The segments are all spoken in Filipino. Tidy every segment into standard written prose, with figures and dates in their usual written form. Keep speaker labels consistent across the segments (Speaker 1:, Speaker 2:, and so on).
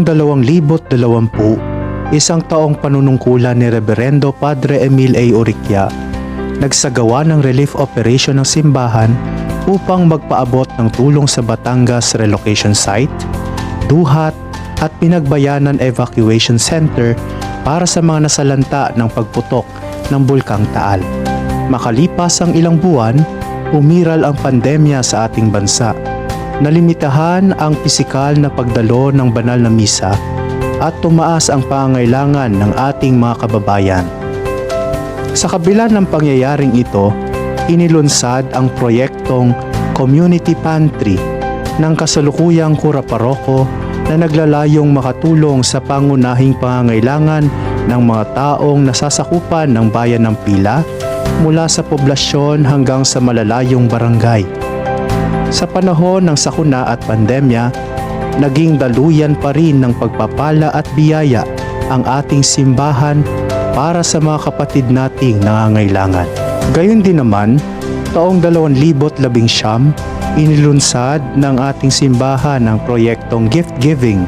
Speaker 1: Taong 2020, isang taong panunungkulan ni Reverendo Padre Emil A. Oriquia, nagsagawa ng relief operation ng simbahan upang magpaabot ng tulong sa Batangas Relocation Site, Duhat at Pinagbayanan Evacuation Center para sa mga nasalanta ng pagputok ng Bulkang Taal. Makalipas ang ilang buwan, umiral ang pandemya sa ating bansa. Nalimitahan ang pisikal na pagdalo ng banal na misa at tumaas ang pangangailangan ng ating mga kababayan. Sa kabila ng pangyayaring ito, inilunsad ang proyektong Community Pantry ng kasalukuyang Kura Paroko na naglalayong makatulong sa pangunahing pangangailangan ng mga taong nasasakupan ng bayan ng Pila mula sa poblasyon hanggang sa malalayong barangay. Sa panahon ng sakuna at pandemya, naging daluyan pa rin ng pagpapala at biyaya ang ating simbahan para sa mga kapatid nating nangangailangan. Gayon din naman, taong 2019, inilunsad ng ating simbahan ang proyektong Gift Giving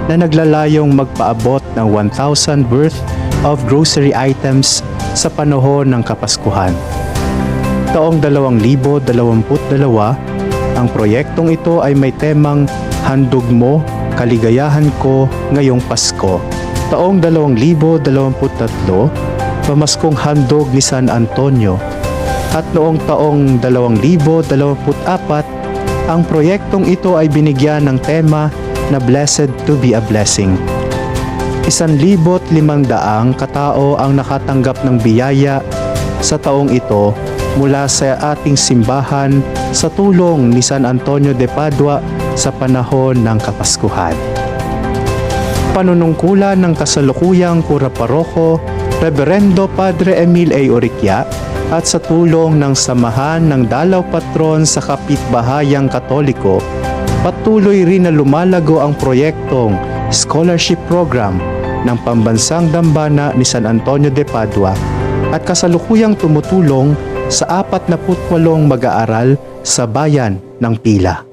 Speaker 1: na naglalayong magpaabot ng 1,000 worth of grocery items sa panahon ng Kapaskuhan. Taong 2022, ang proyektong ito ay may temang Handog Mo, Kaligayahan Ko Ngayong Pasko. Taong 2023, Pamaskong Handog ni San Antonio. At noong taong 2024, ang proyektong ito ay binigyan ng tema na Blessed to be a Blessing. 1,500 katao ang nakatanggap ng biyaya sa taong ito mula sa ating simbahan sa tulong ni San Antonio de Padua sa panahon ng Kapaskuhan. Panunungkulan ng kasalukuyang Kura Paroko, Reverendo Padre Emil A. Oriquia, at sa tulong ng Samahan ng Dalaw Patron sa Kapitbahayang Katoliko, patuloy rin na lumalago ang proyektong Scholarship Program ng Pambansang Dambana ni San Antonio de Padua at kasalukuyang tumutulong sa 48 mag-aaral sa bayan ng Pila.